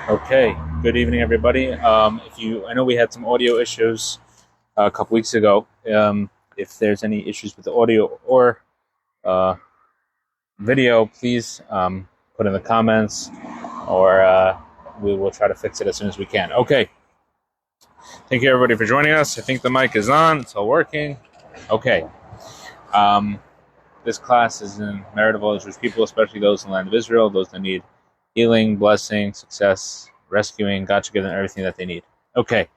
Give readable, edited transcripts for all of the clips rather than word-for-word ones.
Okay, good evening, everybody. I know we had some audio issues a couple weeks ago. If there's any issues with the audio or uh, video, please put in the comments, or we will try to fix it as soon as we can. Okay, thank you, everybody, for joining us. I think the mic is on; it's all working. Okay. This class is in merit of all Jewish people, especially those in the land of Israel, those that need healing, blessing, success, rescuing. God should give them everything that they need. Okay.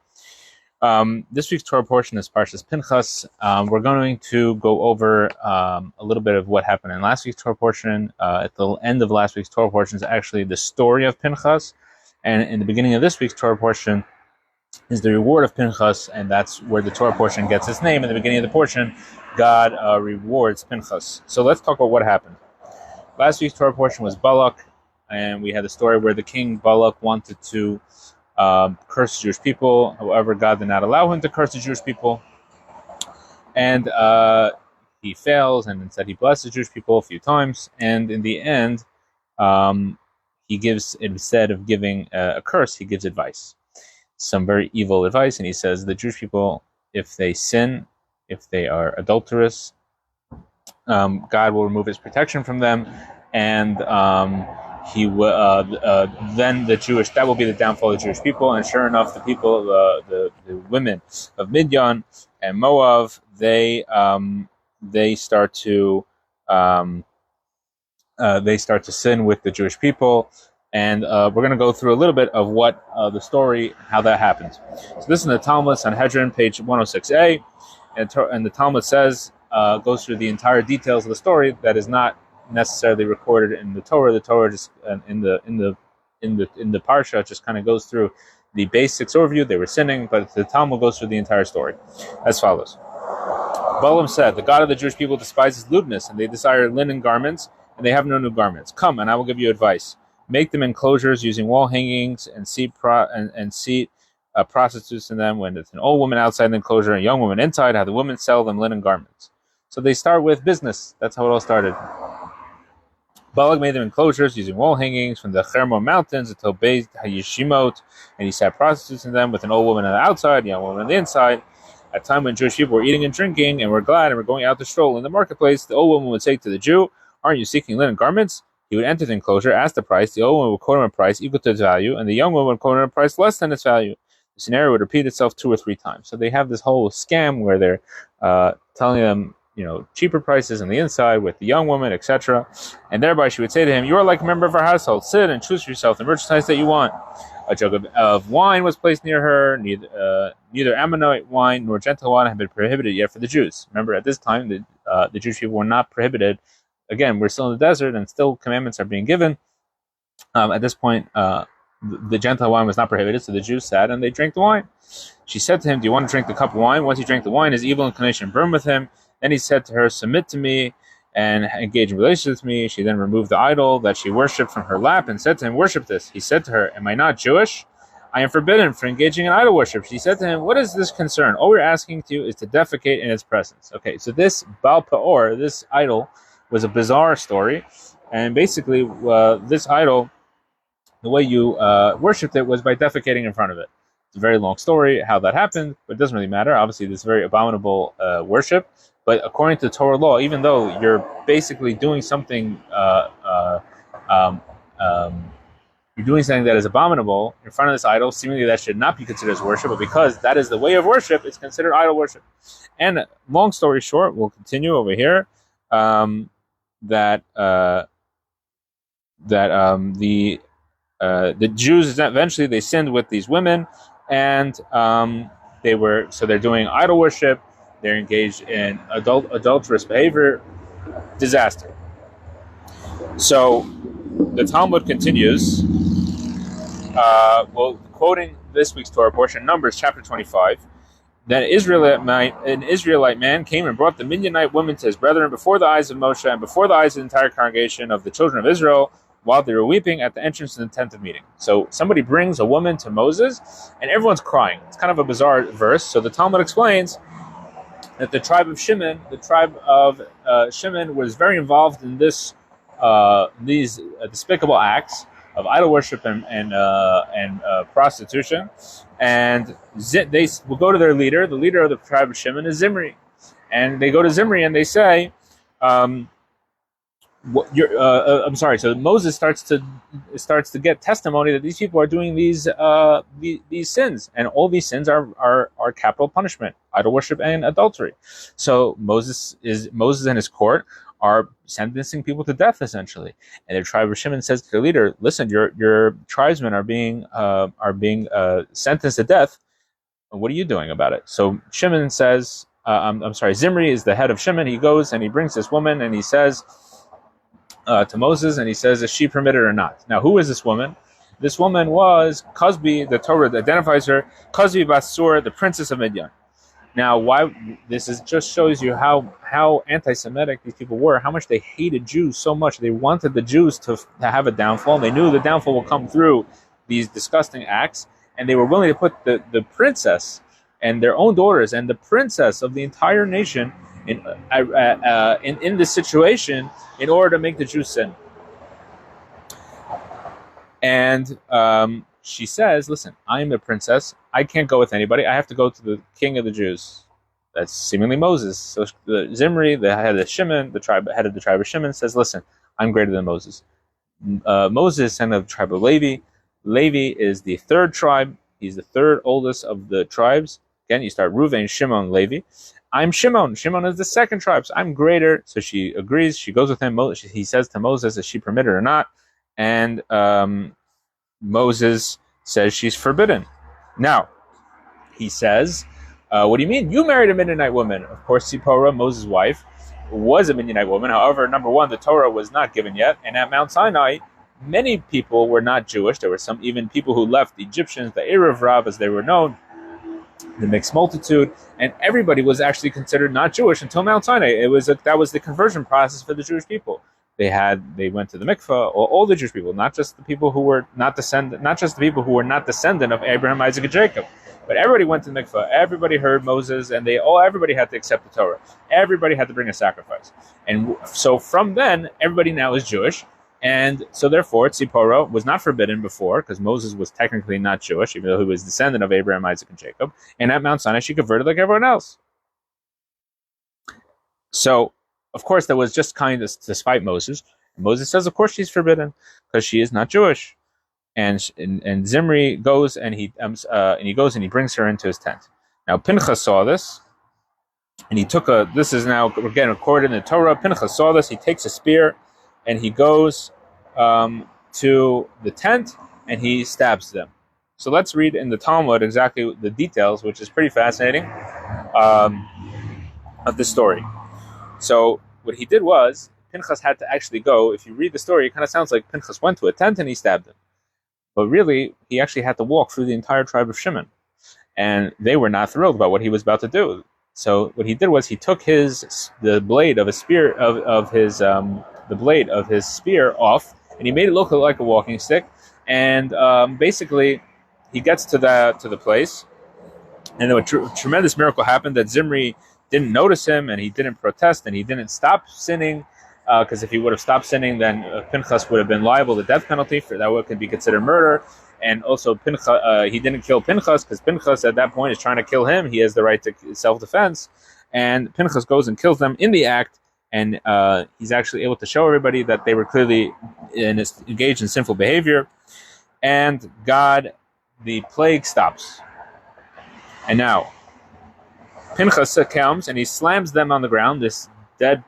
This week's Torah portion is Parsha's Pinchas. We're going to go over a little bit of what happened in last week's Torah portion. At the end of last week's Torah portion is actually the story of Pinchas, and in the beginning of this week's Torah portion is the reward of Pinchas, and that's where the Torah portion gets its name. In the beginning of the portion, God rewards Pinchas. So let's talk about what happened. Last week's Torah portion was Balak, and we had the story where the king Balak wanted to curse the Jewish people. However, God did not allow him to curse the Jewish people, and he fails, and instead he blessed the Jewish people a few times. And in the end, he gives, instead of giving a curse, he gives advice, some very evil advice, and he says the Jewish people, if they sin, if they are adulterous, God will remove his protection from them, and he will then that will be the downfall of the Jewish people. And sure enough, the people, the women of Midian and Moab, they start to sin with the Jewish people. And we're going to go through a little bit of what the story, how that happened. So this is in the Talmud, Sanhedrin, page 106a, and the Talmud says, goes through the entire details of the story that is not necessarily recorded in the Torah. The Torah just in the Parsha just kind of goes through the basics overview. They were sinning, but the Talmud goes through the entire story as follows. Balaam said, "The God of the Jewish people despises lewdness, and they desire linen garments, and they have no new garments. Come, and I will give you advice. Make them enclosures using wall hangings and seat prostitutes in them. When it's an old woman outside the enclosure and a young woman inside, have the women sell them linen garments." So they start with business. That's how it all started. Balak made them enclosures using wall hangings from the Hermon mountains until Beit HaYeshimot, and he sat prostitutes in them with an old woman on the outside, a young woman on the inside. At a time when Jewish people were eating and drinking and were glad and were going out to stroll in the marketplace, the old woman would say to the Jew, "Aren't you seeking linen garments?" He would enter the enclosure, ask the price. The old woman would quote him a price equal to its value, and the young woman would quote him a price less than its value. The scenario would repeat itself 2 or 3 times. So they have this whole scam where they're telling them, cheaper prices on the inside with the young woman, etc. And thereby she would say to him, "You are like a member of our household. Sit and choose for yourself the merchandise that you want." A jug of wine was placed near her. Neither Ammonite wine nor Gentile wine had been prohibited yet for the Jews. Remember, at this time, the Jewish people were not prohibited. Again, we're still in the desert, and still commandments are being given. At this point, the Gentile wine was not prohibited, so the Jews sat and they drank the wine. She said to him, "Do you want to drink the cup of wine?" Once he drank the wine, his evil inclination burned with him. Then he said to her, "Submit to me and engage in relations with me." She then removed the idol that she worshipped from her lap and said to him, "Worship this." He said to her, "Am I not Jewish? I am forbidden for engaging in idol worship." She said to him, "What is this concern? All we're asking to you is to defecate in its presence." Okay, so this Baal Peor, this idol, was a bizarre story, and basically this idol, the way you worshipped it was by defecating in front of it. It's a very long story how that happened, but it doesn't really matter. Obviously, this is very abominable worship, but according to Torah law, even though you're basically doing something, you're doing something that is abominable in front of this idol, seemingly that should not be considered as worship, but because that is the way of worship, it's considered idol worship. And long story short, we'll continue over here. The Jews eventually they sinned with these women, and they're doing idol worship. They're engaged in adulterous behavior. Disaster. So the Talmud continues. Quoting this week's Torah portion, Numbers chapter 25. Then an Israelite man came and brought the Midianite woman to his brethren before the eyes of Moshe and before the eyes of the entire congregation of the children of Israel, while they were weeping at the entrance to the tent of meeting. So somebody brings a woman to Moses, and everyone's crying. It's kind of a bizarre verse. So the Talmud explains that the tribe of Shimon was very involved in these despicable acts, of idol worship and prostitution. And they will go to their leader. The leader of the tribe of Shimon is Zimri, and they go to Zimri and they say, I'm sorry. So Moses starts to get testimony that these people are doing these sins, and all these sins are capital punishment: idol worship and adultery. So Moses and his court are sentencing people to death essentially. And the tribe of Shimon says to their leader, "Listen, your tribesmen are being sentenced to death. What are you doing about it?" So Shimon says, I'm sorry, Zimri is the head of Shimon. He goes and he brings this woman and he says to Moses, and he says, is she permitted or not? Now, who is this woman? This woman was Cosby. The Torah identifies her, Cosby Basur, the princess of Midian. Now, why this just shows you how anti-Semitic these people were, how much they hated Jews so much. They wanted the Jews to have a downfall. They knew the downfall will come through these disgusting acts, and they were willing to put the princess and their own daughters and the princess of the entire nation in this situation in order to make the Jews sin. And she says, listen, I am the princess. I can't go with anybody. I have to go to the king of the Jews. That's seemingly Moses. So Zimri, the head of Shimon, head of the tribe of Shimon, says, listen, I'm greater than Moses. Moses, son of the tribe of Levi. Levi is the third tribe. He's the third oldest of the tribes. Again, you start Reuven, Shimon, Levi. I'm Shimon. Shimon is the second tribe, so I'm greater. So she agrees. She goes with him. He says to Moses, is she permitted or not? And Moses says she's forbidden. Now, he says, what do you mean? You married a Midianite woman. Of course, Zipporah, Moses' wife, was a Midianite woman. However, number one, the Torah was not given yet. And at Mount Sinai, many people were not Jewish. There were some even people who left, the Egyptians, the Erev Rav, as they were known, the mixed multitude, and everybody was actually considered not Jewish until Mount Sinai. That was the conversion process for the Jewish people. They went to the mikvah, all the Jewish people, not just the people who were not descendant of Abraham, Isaac, and Jacob, but everybody went to the mikvah. Everybody heard Moses, and everybody had to accept the Torah. Everybody had to bring a sacrifice, and so from then, everybody now is Jewish. And so therefore, Tzipporah was not forbidden before, because Moses was technically not Jewish, even though he was descendant of Abraham, Isaac, and Jacob. And at Mount Sinai, she converted like everyone else. So, of course, that was just kindness to spite Moses. And Moses says, of course, she's forbidden, because she is not Jewish. And Zimri goes and he brings her into his tent. Now, Pinchas saw this, and he took this is now, again, recorded in the Torah. Pinchas saw this, he takes a spear, and he goes to the tent, and he stabs them. So let's read in the Talmud exactly the details, which is pretty fascinating, of this story. So what he did was, Pinchas had to actually go. If you read the story, it kind of sounds like Pinchas went to a tent and he stabbed them. But really, he actually had to walk through the entire tribe of Shimon. And they were not thrilled about what he was about to do. So what he did was he took the blade of his spear off, and he made it look like a walking stick. And basically, he gets to the place, and a tremendous miracle happened that Zimri didn't notice him, and he didn't protest, and he didn't stop sinning, because if he would have stopped sinning, then Pinchas would have been liable to death penalty. For that could be considered murder. And also, he didn't kill Pinchas, because Pinchas at that point is trying to kill him. He has the right to self-defense. And Pinchas goes and kills them in the act, and he's actually able to show everybody that they were clearly engaged in sinful behavior. And the plague stops. And now, Pinchas comes and he slams them on the ground, this dead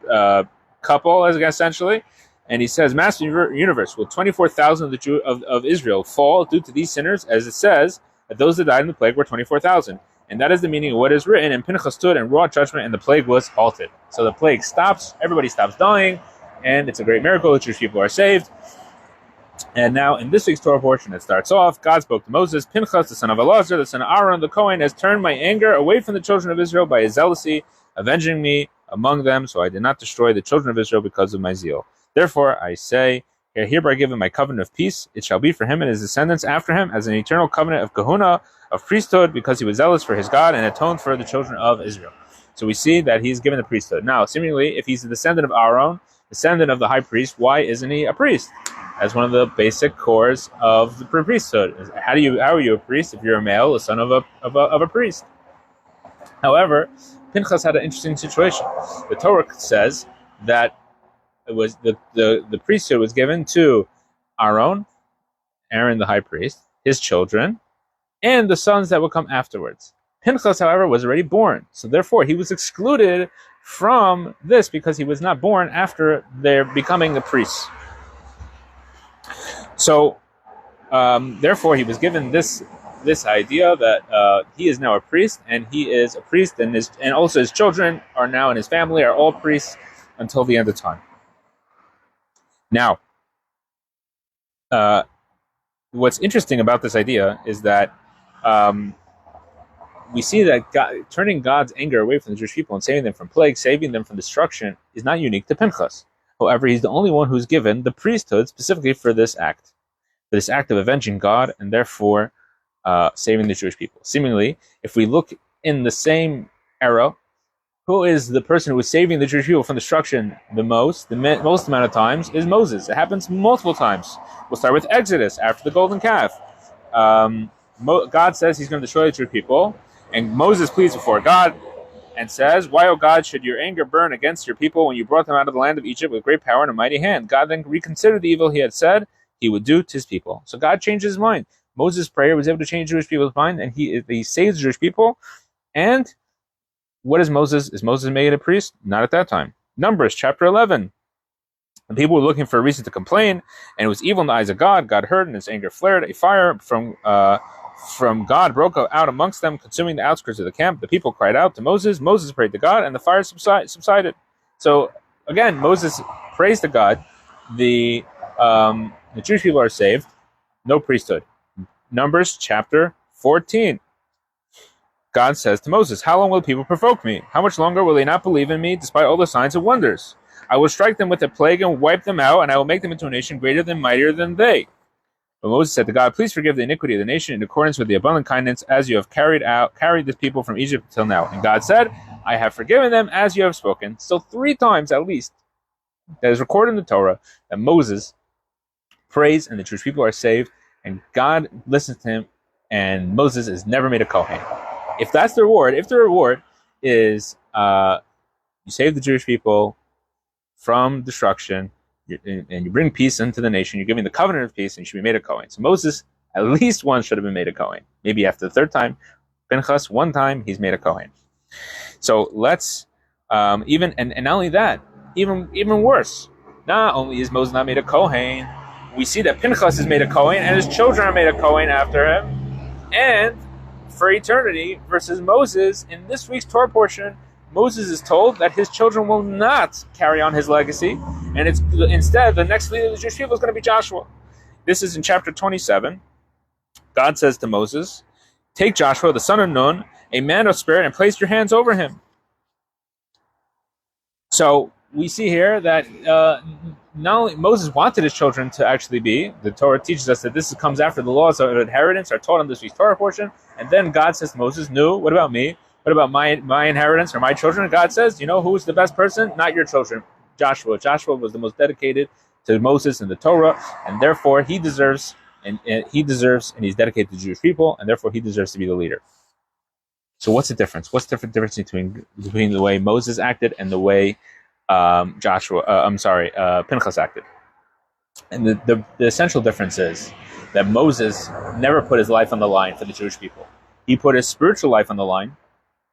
couple, essentially, and he says, Master of the universe, will 24,000 of Israel fall due to these sinners, as it says that those that died in the plague were 24,000. And that is the meaning of what is written. And Pinchas stood and wrought judgment, and the plague was halted. So the plague stops, everybody stops dying, and it's a great miracle that Jewish people are saved. And now in this week's Torah portion, it starts off, God spoke to Moses, Pinchas, the son of Elazar, the son of Aaron, the Kohen, has turned my anger away from the children of Israel by his zealousy, avenging me among them, so I did not destroy the children of Israel because of my zeal. Therefore I say, I hereby give him my covenant of peace. It shall be for him and his descendants after him as an eternal covenant of kahuna, of priesthood, because he was zealous for his God and atoned for the children of Israel. So we see that he's given the priesthood. Now, seemingly, if he's a descendant of Aaron, descendant of the high priest, why isn't he a priest? That's one of the basic cores of the priesthood. How are you a priest if you're a male, the son of a priest? However, Pinchas had an interesting situation. The Torah says that it was the priesthood was given to Aaron the high priest, his children, and the sons that would come afterwards. Pinchas, however, was already born, so therefore he was excluded from this because he was not born after their becoming a priest. So, therefore, he was given this idea that he is now a priest, and he is a priest, and also his children are now in his family are all priests until the end of time. Now, what's interesting about this idea is that we see that turning God's anger away from the Jewish people and saving them from plague, saving them from destruction, is not unique to Pinchas. However, he's the only one who's given the priesthood specifically for this act of avenging God and therefore saving the Jewish people. Seemingly, if we look in the same era, who is the person who is saving the Jewish people from destruction the most amount of times is Moses. It happens multiple times. We'll start with Exodus after the golden calf. God says he's going to destroy the Jewish people, and Moses pleads before God and says, "Why, O God, should your anger burn against your people when you brought them out of the land of Egypt with great power and a mighty hand?" God then reconsidered the evil he had said he would do to his people. So God changed his mind. Moses' prayer was able to change Jewish people's mind, and he saved the Jewish people. And what is Moses? Is Moses made a priest? Not at that time. Numbers chapter 11. The people were looking for a reason to complain, and it was evil in the eyes of God. God heard, and his anger flared. A fire from God broke out amongst them, consuming the outskirts of the camp. The people cried out to Moses. Moses prayed to God, and the fire subsided. So again, Moses prays to God. The Jewish people are saved. No priesthood. Numbers chapter 14. God says to Moses, "How long will the people provoke me? How much longer will they not believe in me, despite all the signs and wonders? I will strike them with a plague and wipe them out, and I will make them into a nation greater than mightier than they." But Moses said to God, "Please forgive the iniquity of the nation in accordance with the abundant kindness as you have carried this people from Egypt until now." And God said, "I have forgiven them as you have spoken." So 3 times at least, that is recorded in the Torah, that Moses prays and the Jewish people are saved, and God listens to him, and Moses is never made a Kohen. If that's the reward, if the reward is you save the Jewish people from destruction, and you bring peace into the nation, you're giving the covenant of peace, and you should be made a Kohen. So Moses, at least once, should have been made a Kohen. Maybe after the 3rd time. Pinchas, 1 time, he's made a Kohen. So let's, and not only that, even worse, not only is Moses not made a Kohen, we see that Pinchas is made a Kohen, and his children are made a Kohen after him, and for eternity, versus Moses, in this week's Torah portion, Moses is told that his children will not carry on his legacy, and instead the next leader of the Jewish people is going to be Joshua. This is in chapter 27. God says to Moses, "Take Joshua, the son of Nun, a man of spirit, and place your hands over him." So we see here that not only Moses wanted his children to actually be, the Torah teaches us that this comes after the laws of inheritance are taught in this week's Torah portion, and then God says to Moses, "No, what about me? What about my inheritance or my children?" And God says, "You know who's the best person? Not your children, Joshua." Joshua was the most dedicated to Moses and the Torah, and therefore he deserves, and he's dedicated to the Jewish people, and therefore he deserves to be the leader. So what's the difference? What's the difference between the way Moses acted and the way Pinchas acted? And the essential difference is that Moses never put his life on the line for the Jewish people. He put his spiritual life on the line,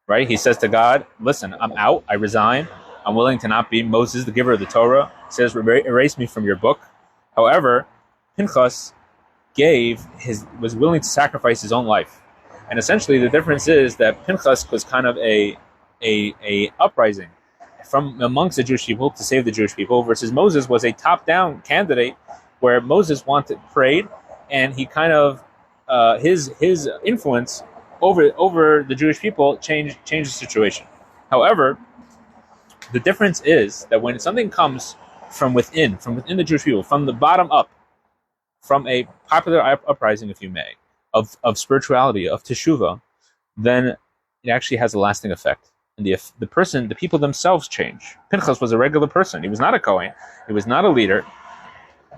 right? He says to God, "Listen, I'm out. I resign. I'm willing to not be Moses, the giver of the Torah." He says, "Erase me from your book." However, Pinchas was willing to sacrifice his own life. And essentially the difference is that Pinchas was kind of a uprising from amongst the Jewish people to save the Jewish people, versus Moses was a top-down candidate where Moses prayed, and he kind of his influence over the Jewish people changed the situation. However, the difference is that when something comes from within the Jewish people, from the bottom up, from a popular uprising, if you may, of spirituality, of teshuvah, then it actually has a lasting effect. and the people themselves change. Pinchas was a regular person. He was not a Kohen. He was not a leader.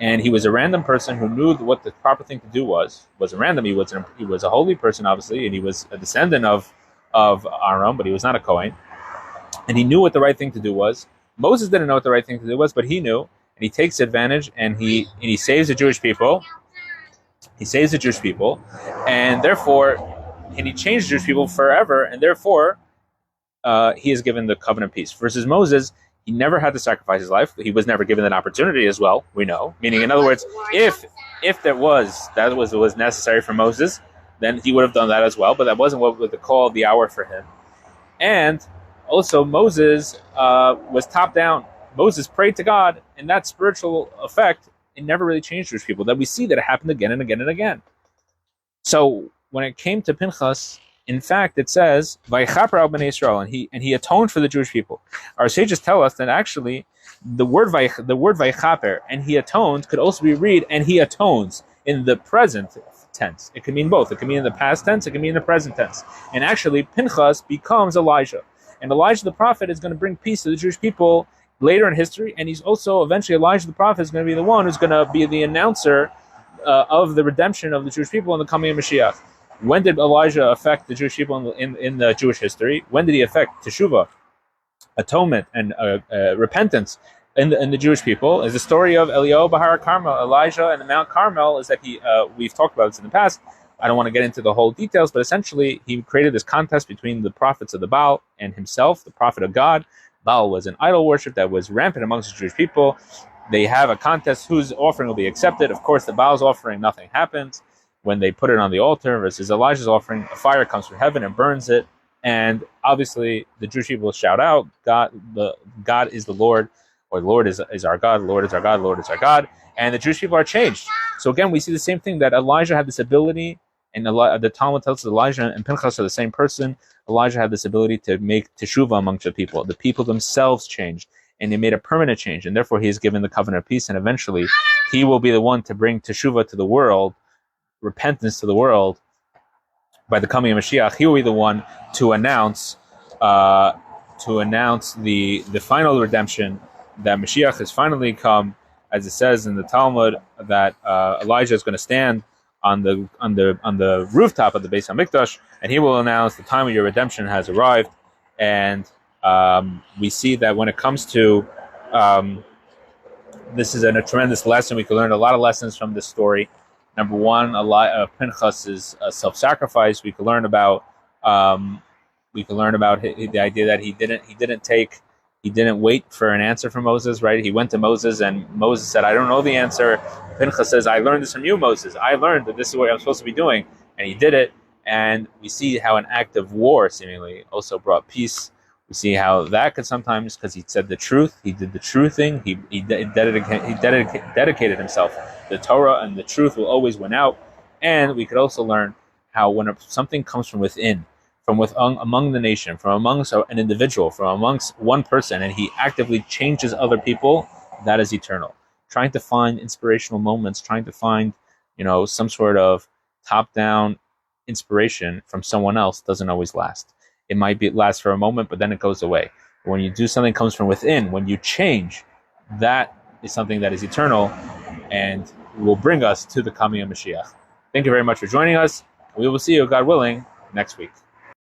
And he was a random person who knew what the proper thing to do was. He wasn't random. He was a holy person, obviously, and he was a descendant of Aaron, but he was not a Kohen. And he knew what the right thing to do was. Moses didn't know what the right thing to do was, but he knew, and he takes advantage, and he saves the Jewish people. He saves the Jewish people, and he changed the Jewish people forever, and therefore he is given the covenant peace. Versus Moses, he never had to sacrifice his life. He was never given that opportunity as well, we know. Meaning, in other words, if that was necessary for Moses, then he would have done that as well, but that wasn't what was the call of the hour for him. And also, Moses was top down. Moses prayed to God, and that spiritual effect, it never really changed Jewish people. That we see that it happened again and again and again. So when it came to Pinchas, in fact, it says, "Vayichaper al bnei Yisrael," and he atoned for the Jewish people. Our sages tell us that actually the word vayichaper and he atoned could also be read and he atones in the present tense. It can mean both. It can mean in the past tense. It can mean in the present tense. And actually, Pinchas becomes Elijah, and Elijah the prophet is going to bring peace to the Jewish people later in history. And he's also eventually Elijah the prophet is going to be the one who's going to be the announcer of the redemption of the Jewish people in the coming of Mashiach. When did Elijah affect the Jewish people in the Jewish history? When did he affect teshuvah, atonement, and repentance in the Jewish people? Is the story of Eliyahu Bahar Carmel, Elijah and the Mount Carmel, is that we've talked about this in the past. I don't want to get into the whole details, but essentially he created this contest between the prophets of the Baal and himself, the prophet of God. Baal was an idol worship that was rampant amongst the Jewish people. They have a contest whose offering will be accepted. Of course, the Baal's offering, nothing happens. When they put it on the altar versus Elijah's offering, a fire comes from heaven and burns it. And obviously, the Jewish people shout out, God is the Lord, or the Lord is our God, the Lord is our God, the Lord is our God. And the Jewish people are changed. So again, we see the same thing, that Elijah had this ability, and the Talmud tells us Elijah and Pinchas are the same person. Elijah had this ability to make teshuvah amongst the people. The people themselves changed, and they made a permanent change. And therefore, he is given the covenant of peace, and eventually, he will be the one to bring teshuvah to the world, repentance to the world, by the coming of Mashiach. He will be the one to announce the final redemption, that Mashiach has finally come, as it says in the Talmud, that Elijah is going to stand on the rooftop of the Beis Hamikdash, and he will announce the time of your redemption has arrived. And we see that when it comes to this is a tremendous lesson. We can learn a lot of lessons from this story. Number one, Pinchas' self-sacrifice. We can learn about the idea that he didn't wait for an answer from Moses. Right? He went to Moses, and Moses said, "I don't know the answer." Pinchas says, "I learned this from you, Moses. I learned that this is what I'm supposed to be doing," and he did it. And we see how an act of war seemingly also brought peace. We see how that could sometimes, because he said the truth, he did the true thing, he dedicated himself. The Torah and the truth will always win out. And we could also learn how when something comes from within, among the nation, from amongst an individual, from amongst one person, and he actively changes other people, that is eternal. Trying to find inspirational moments, trying to find, some sort of top-down inspiration from someone else doesn't always last. It might last for a moment, but then it goes away. When you do something that comes from within, when you change, that is something that is eternal and will bring us to the coming of Mashiach. Thank you very much for joining us. We will see you, God willing, next week.